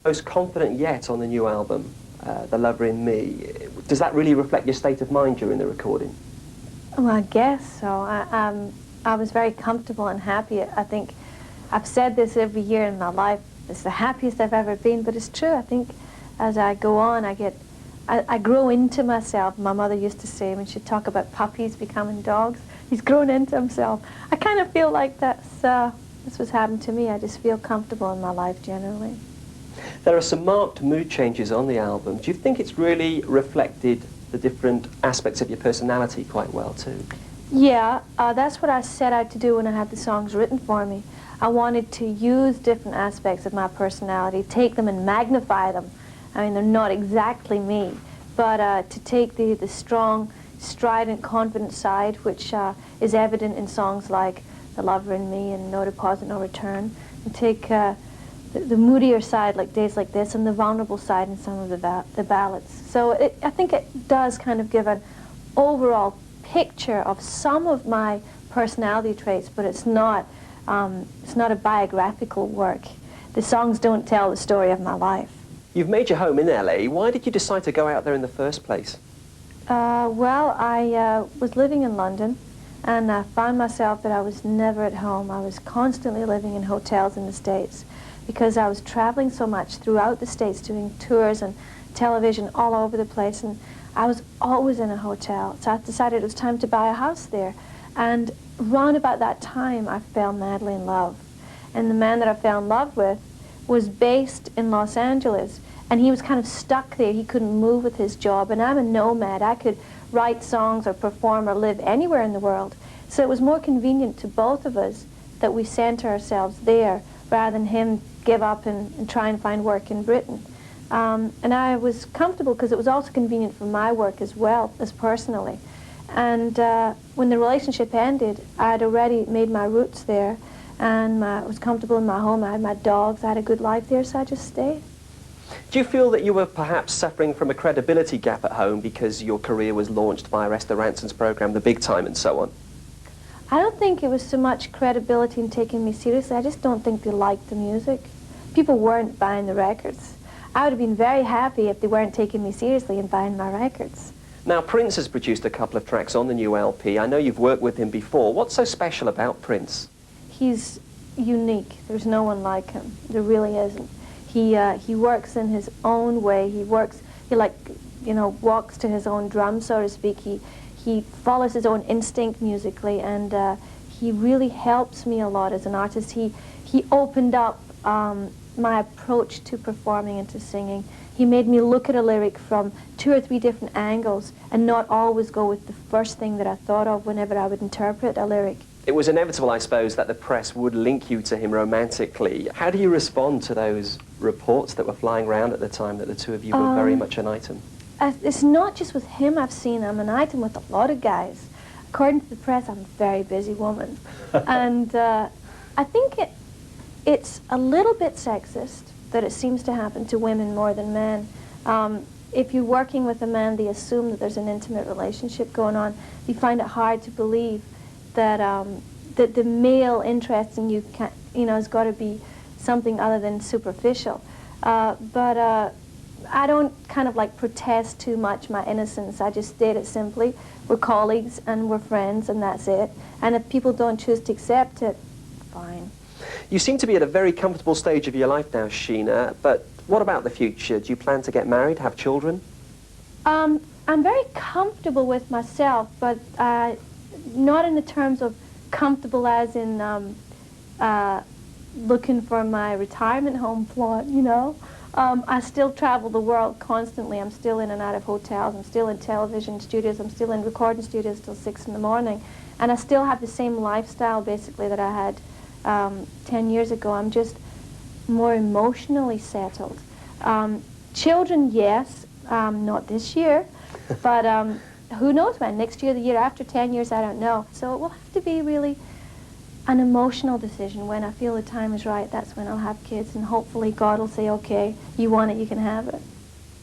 Most confident yet on the new album, The Lover in Me. Does that really reflect your state of mind during the recording? Well, I guess so. I was very comfortable and happy. I think I've said this every year in my life. It's the happiest I've ever been, but it's true. I think as I go on, I grow into myself. My mother used to say when she'd talk about puppies becoming dogs, he's grown into himself. I kind of feel like that's what's happened to me. I just feel comfortable in my life generally. There are some marked mood changes on the album. Do you think it's really reflected the different aspects of your personality quite well too? Yeah, that's what I set out to do when I had the songs written for me. I wanted to use different aspects of my personality, take them and magnify them. I mean, they're not exactly me, but to take the strong, strident, confident side, which is evident in songs like The Lover in Me and No Deposit, No Return, and take the moodier side, like Days Like This, and the vulnerable side in some of the ballads. So I think it does kind of give an overall picture of some of my personality traits, but it's not a biographical work. The songs don't tell the story of my life. You've made your home in LA. Why did you decide to go out there in the first place? Well, I was living in London, and I found myself that I was never at home. I was constantly living in hotels in the States because I was traveling so much throughout the States, doing tours and television all over the place, and I was always in a hotel. So I decided it was time to buy a house there. And round about that time, I fell madly in love. And the man that I fell in love with was based in Los Angeles, and he was kind of stuck there. He couldn't move with his job, and I'm a nomad. I could write songs or perform or live anywhere in the world. So it was more convenient to both of us that we center ourselves there rather than him give up and try and find work in Britain. And I was comfortable because it was also convenient for my work as well as personally. And when the relationship ended, I had already made my roots there, and I was comfortable in my home. I had my dogs. I had a good life there, so I just stayed. Do you feel that you were perhaps suffering from a credibility gap at home because your career was launched by Esther Ranson's program, The Big Time, and so on? I don't think it was so much credibility in taking me seriously. I just don't think they liked the music. People weren't buying the records. I would have been very happy if they weren't taking me seriously and buying my records. Now, Prince has produced a couple of tracks on the new LP. I know you've worked with him before. What's so special about Prince? He's unique. There's no one like him. There really isn't. He works in his own way. He walks to his own drum, so to speak. He follows his own instinct musically, and he really helps me a lot as an artist. He opened up my approach to performing and to singing. He made me look at a lyric from 2 or 3 different angles and not always go with the first thing that I thought of whenever I would interpret a lyric. It was inevitable, I suppose, that the press would link you to him romantically. How do you respond to those reports that were flying around at the time that the two of you were very much an item? It's not just with him I've seen. I'm an item with a lot of guys. According to the press, I'm a very busy woman. And I think it's a little bit sexist that it seems to happen to women more than men. If you're working with a man, they assume that there's an intimate relationship going on. You find it hard to believe that that the male interest in you has got to be something other than superficial. But I don't kind of like protest too much my innocence. I just state it simply. We're colleagues and we're friends, and that's it. And if people don't choose to accept it, fine. You seem to be at a very comfortable stage of your life now, Sheena, but what about the future? Do you plan to get married, have children? I'm very comfortable with myself, but not in the terms of comfortable as in looking for my retirement home plot, you know. I still travel the world constantly. I'm still in and out of hotels. I'm still in television studios. I'm still in recording studios till 6 in the morning. And I still have the same lifestyle, basically, that I had 10 years ago. I'm just more emotionally settled. Children, yes, not this year, but who knows when? Next year, the year after, 10 years, I don't know. So it will have to be really an emotional decision. When I feel the time is right, that's when I'll have kids, and hopefully God will say, okay, you want it, you can have it.